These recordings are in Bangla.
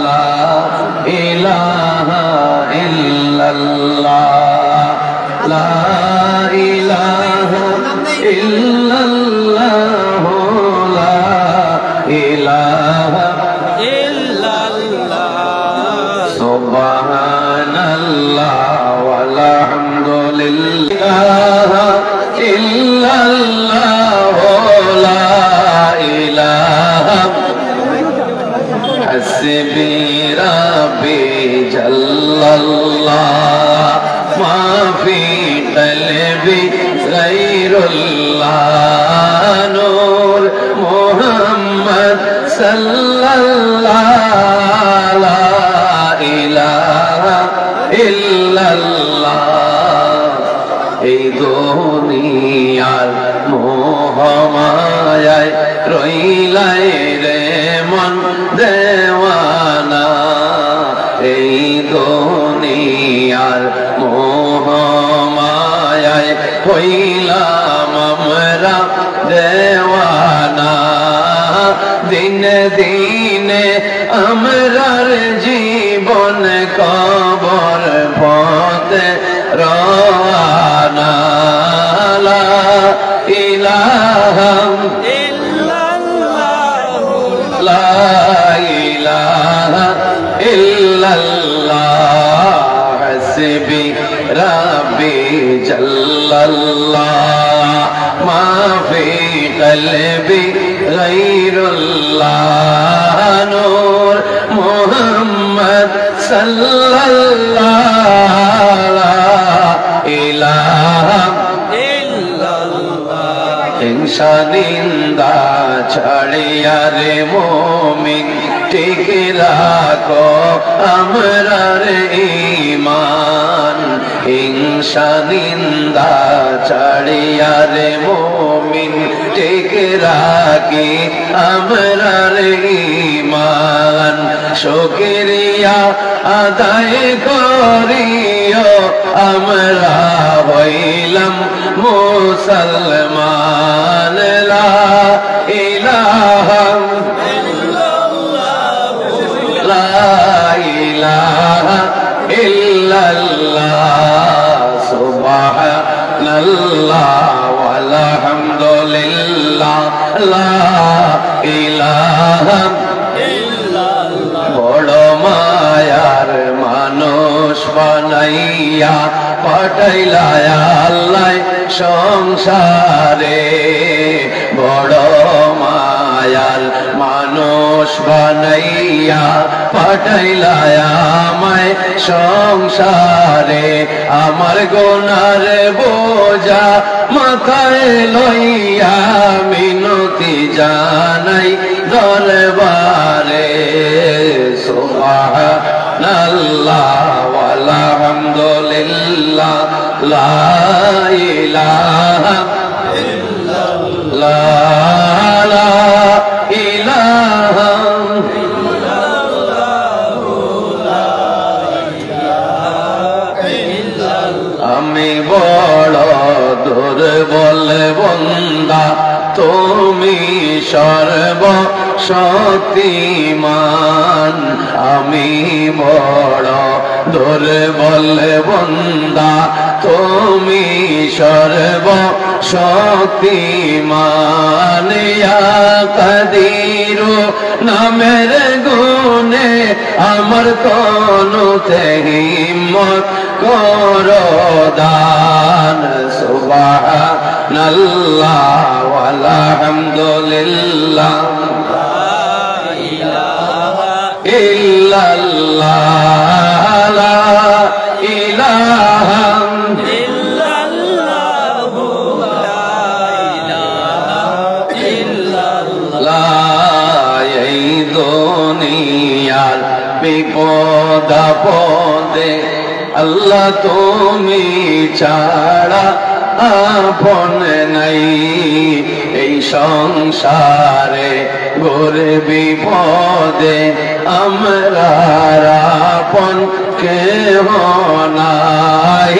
লা ইলাহা ইল্লাল্লাহ লা ইলাহা ইল্লাল্লাহ লা ইলাহা ইল্লাল্লাহ সুবহানাল্লাহ ওয়ালহামদুলিল্লাহ ইল্লাল্লাহ লা ইলাহা حسبي ربي جل الله ما في قلبي غير الله نور محمد صلى الله لا إله إلا الله এই দুনিয়ার মোহমায়ায় রইলাই রে মন দেওয়ানা এই দুনিয়ার মোহমায়ায় হইলাম আমরা দেওয়ানা দিনে দিনে আমরার জীবন কবর পথে রওয়ানা লা ইলাহা ইল্লাল্লাহ লা ইলাহা ইল্লাল্লাহ হাসবি রাব্বি জাল্লাল্লাহ মা ফি কলবি গায়রুল্লাহ নূর মুহাম্মদ সাল্লাল্লাহু লা ইলাহা ইল্লাল্লাহ ইনসানিন্দা ছাড়িয়া রে মুমিন ঠিক রাখো আমরার ঈমান ইনসানিন্দা ছাড়িয়া রে মুমিন ঠিক রাখি আমরার ঈমান শুকরিয়া আদায় করিও আমরা হইলাম মুসলমান লা ইলাহা লা ইলাহা ইল্লাল্লাহ সুবহানাল্লাহ ওয়ালহামদুলিল্লাহ লা ইলাহা ইল্লাল্লাহ বড় মায়ার মানুষ বানাইয়া পাঠাইলা আল্লাহ সংসারে বড় মায়ার মানুষ বানাইয়া পাঠাইলা আমায় সংসারে আমার গুনার বোঝা মাথায় লইয়া মিনতি জানাই দরবারে সুবহানাল্লাহ ওয়ালহামদুলিল্লাহ লা ইলাহা ইল্লাল্লাহ লা ইলাহা আমি বড় দুর্বল বান্দা তুমি সর্ব শক্তিমান আমি বড় দুর্বল বান্দা তুমি সর্ব শক্তিমান ইয়া কাদির নামের গুণে আমার তনুতে হিম্মত করো দান সুবহানাল্লাহ ওয়ালহামদুলিল্লাহ লা ইলাহা ইল্লাল্লাহ লা ইলাহা ইল্লাল্লাহ লা ইলাহা ইল্লাল্লাহ এই দুনিয়ার বিপদ আপদে আল্লাহ তুমি ছাড়া আপন নাই এই সংসারে ঘোরে বিপদে আমরা আপন কেহ নাই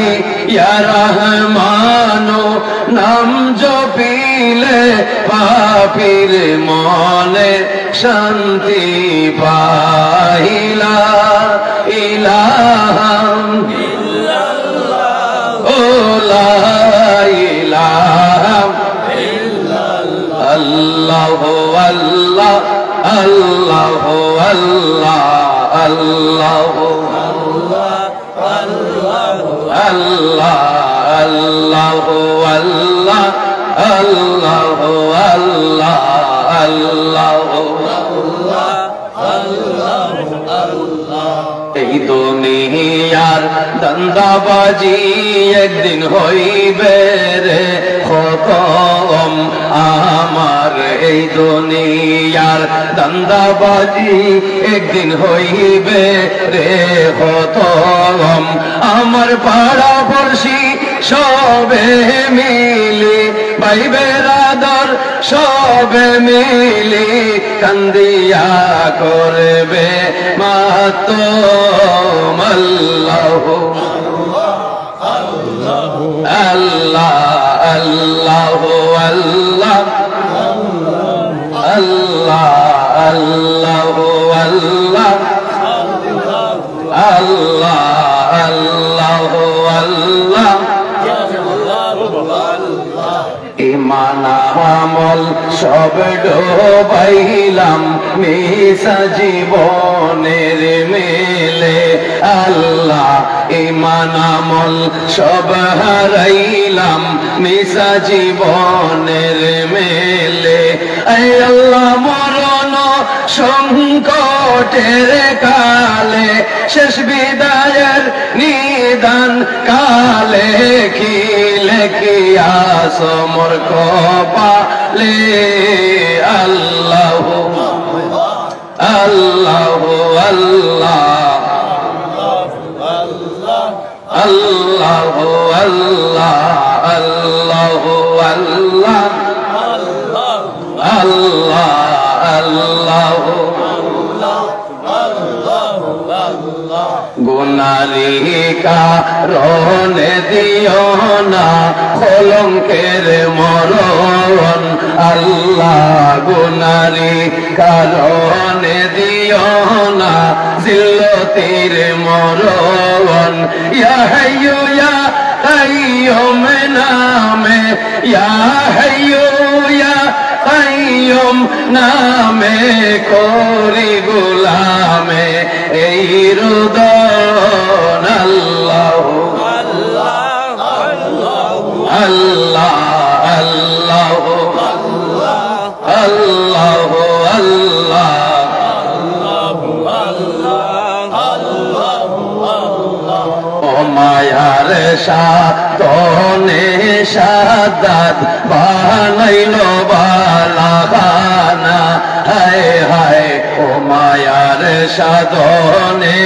ইয়া রহমানু নাম জপিলে পাপীর মনে শান্তি পাই আল্লাহ আল্লাহ আল্লাহ আল্লাহ আল্লাহ আল্লাহ আল্লাহ আল্লাহ এই দুনিয়ার দান্দাবাজি একদিন হইবে রে খতম আমার এই দুনিয়ার দান্দাবাজি একদিন হইবে রে খতম আমার পাড়া পড়শি সবে মিলি ভাই বেরাদর সবে মিলি কান্দিয়া করবে মাতম আল্লাহ আল্লাহ আল্লাহ আল্লাহ আল্লাহ আল্লাহ আল্লাহ আল্লাহ আল্লাহ ইমান আমল সব ডোবাইলাম মিশা জীবনের মেলে আল্লাহ ইমান আমল সব হারাইলাম মিশা জীবনের মেলে আয় আল্লাহ মরণ সংকটের কালে শেষ বিদায়ের নিদান কালে কি লেখিয়াছ মোর কপালে আল্লাহ আল্লাহ আল্লাহ আল্লাহ আল্লাহ আল্লাহ আল্লাহ আল্লাহ গুনারি কারণে দিও না কলঙ্কের মরণ আল্লাহ গুনারি কারণে দিও না জিল্লতির মরণ ইয়া হাইয়ু ইয়া কাইয়ুম নামে ইয়া হাইয়ু ইয়া কাইয়ুম নামে করি গোলামে এই রুদন আল্লাহ আল্লাহ আল্লাহ আল্লাহ ও মায়ার সাতনে সাদাত বানাইল বালাখানা হায় হায় ও মায়ার সাধনে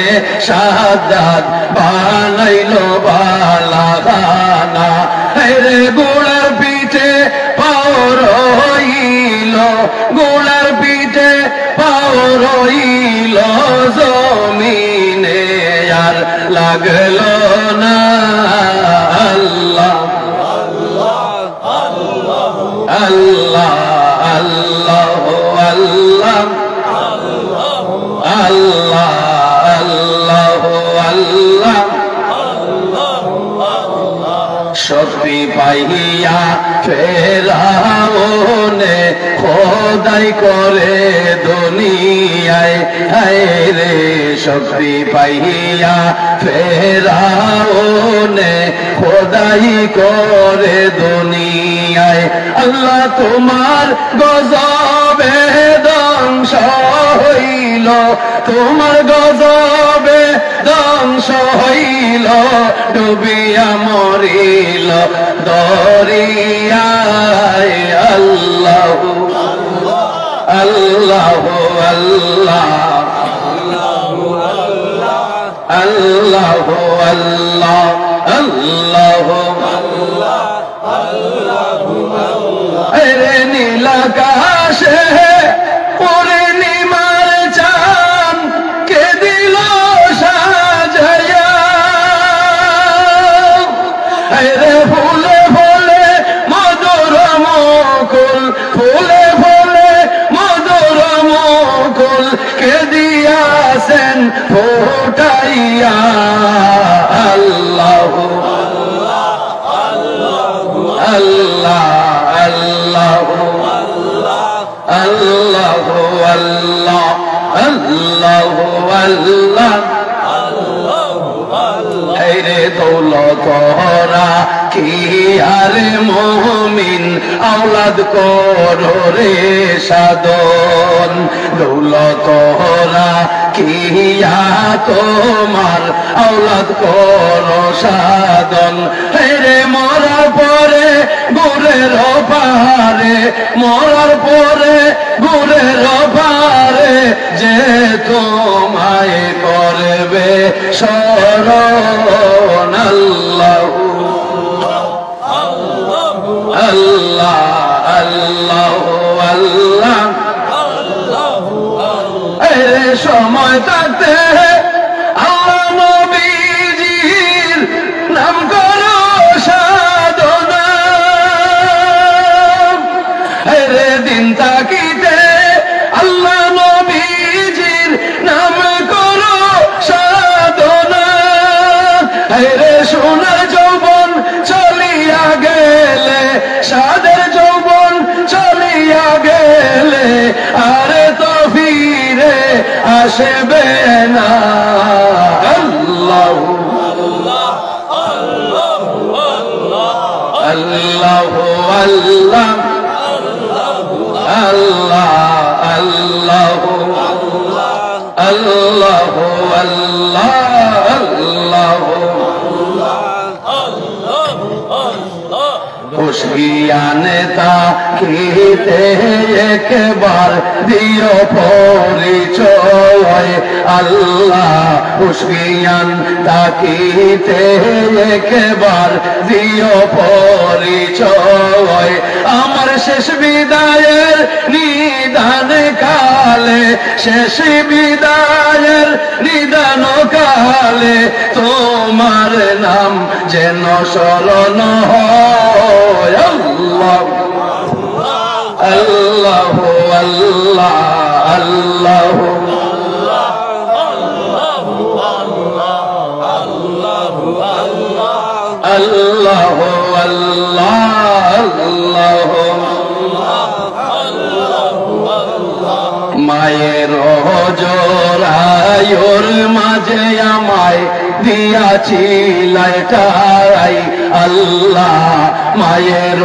সাদাত বানাইল বালাখানা রে গোলার পিঠে পাও রইল গোলার পিঠে পাও রইল জমিনে আর লাগলো না আল্লাহ আল্লাহ আল্লাহ আল্লাহ আল্লাহ আল্লাহ শক্তি পাইয়া ফেরাউনে খোদাই করে দুনিয়ায় হায় রে শক্তি পাইয়া ফেরাউনে খোদাই করে দুনিয়ায় আল্লাহ তোমার গজবে ধ্বংস হইল তোমার গজবে ধ্বংস হইল ডুবিয়া মরিল দরিয়ায় আল্লাহ আল্লাহ আল্লাহ আল্লাহ আল্লাহ আল্লাহ আরে নীল আকাশে পূর্ণিমার চাঁদ কে দিল সাজায়া আরে ফুলে ফুলে মধুর মুকুল ফুলে ফুলে মধুর মুকুল কে দিয়াছেন ফুটাইয়া আল্লাহ আল্লাহ আল্লাহ আল্লাহ আল্লাহ আল্লাহ রে দৌলতরা কি আর মুমিন আওলাদ করো রে সাধন দৌলতরা কি তোমার আওলাদ করো সাধন রে মরার পরে গুরের পারে মরার পরে গুরের পারে যে তোমায় করবে শরণ আল্লাহ আল্লাহ আল্লাহ আল্লাহ এই সময় থাকতে আল্লাহ নবীজির নাম করো সাধনা রে দিন তাকিতে আল্লাহ নবীজির নাম করো সাধনা রে সোনার যৌবন চলিয়া গেলে সাদের যৌবন চলিয়া গেলে আরে তো ফিরে আসবে না আল্লাহ আল্লাহ আল্লাহ আল্লাহ আল্লাহ আল্লাহ আল্লাহ খুশিয়ানে তাকিতে একবার দিও পরিচয় আল্লাহ খুশিয়ান তাকিতে একবার দিও পরিচয় আমার শেষ বিদায়ের নিদান কালে শেষ বিদায়ের নিদান কালে তোমার নাম যেন স্মরণ হয় আল্লাহ আল্লাহ আল্লাহ আল্লাহ আল্লাহ আল্লাহ মায়ের জোরায়োর মাঝে আমায় দিয়াছিলাইটাই আল্লাহ মায়ের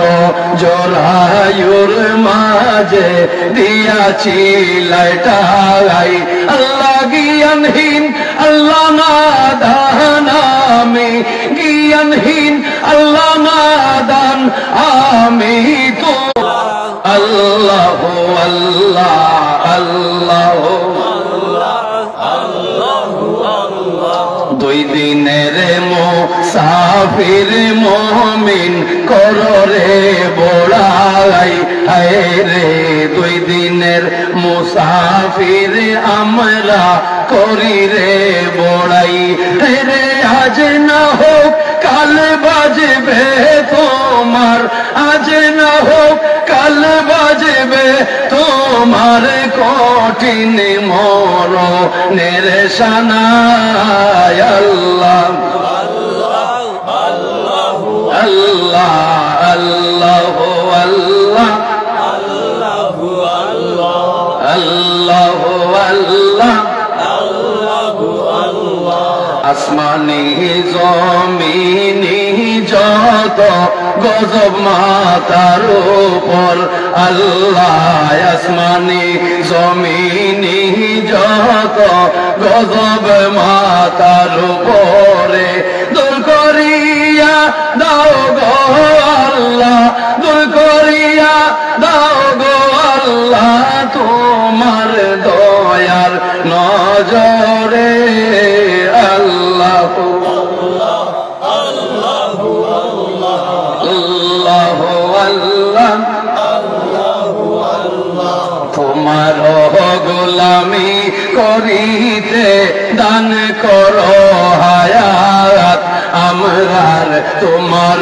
জোরায়োর মাঝে দিয়াছিলাইটাই আল্লাহ জ্ঞানহীন আল্লাহ নাদান আমি জ্ঞানহীন আল্লাহ নাদান আমি তো আল্লাহ আল্লাহ আল্লাহ দুই দিনের মুসাফির মুমিন করো রে বড়াই হায় রে দুই দিনের মুসাফির আমরা করি রে বড়াই রে আজ না হোক কাল বাজবে তোমার আজ না হোক কাল বাজবে তোমার কঠিন মরণের শানায় আল্লাহ আল্লাহ আল্লাহ আল্লাহ আল্লাহ আসমানি জমিনি যত গজব মাতার উপর আল্লাহ আসমানি জমিনি যত গজব মাতার উপরে দূর করিয়া দাও গো আল্লাহ দূর করিয়া দাও গো আল্লাহ তোমার দয়ার নজরে আল্লাহ আল্লাহ তোমার গোলামি করিতে দান করো হায়াত আমরার তোমার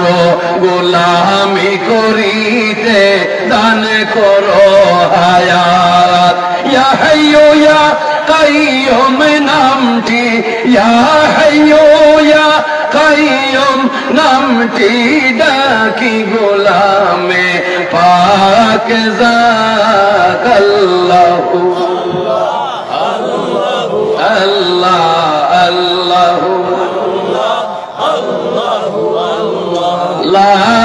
গোলামি করিতে দান করো হায়াত ইয়া হাইয়ু ইয়া কাইয়ুম নামটি ইয়া হাইয়ু ইয়া কাইয়ুম নামটি ডাকি গোলামে পাক জাত আল্লাহু আল্লাহ লা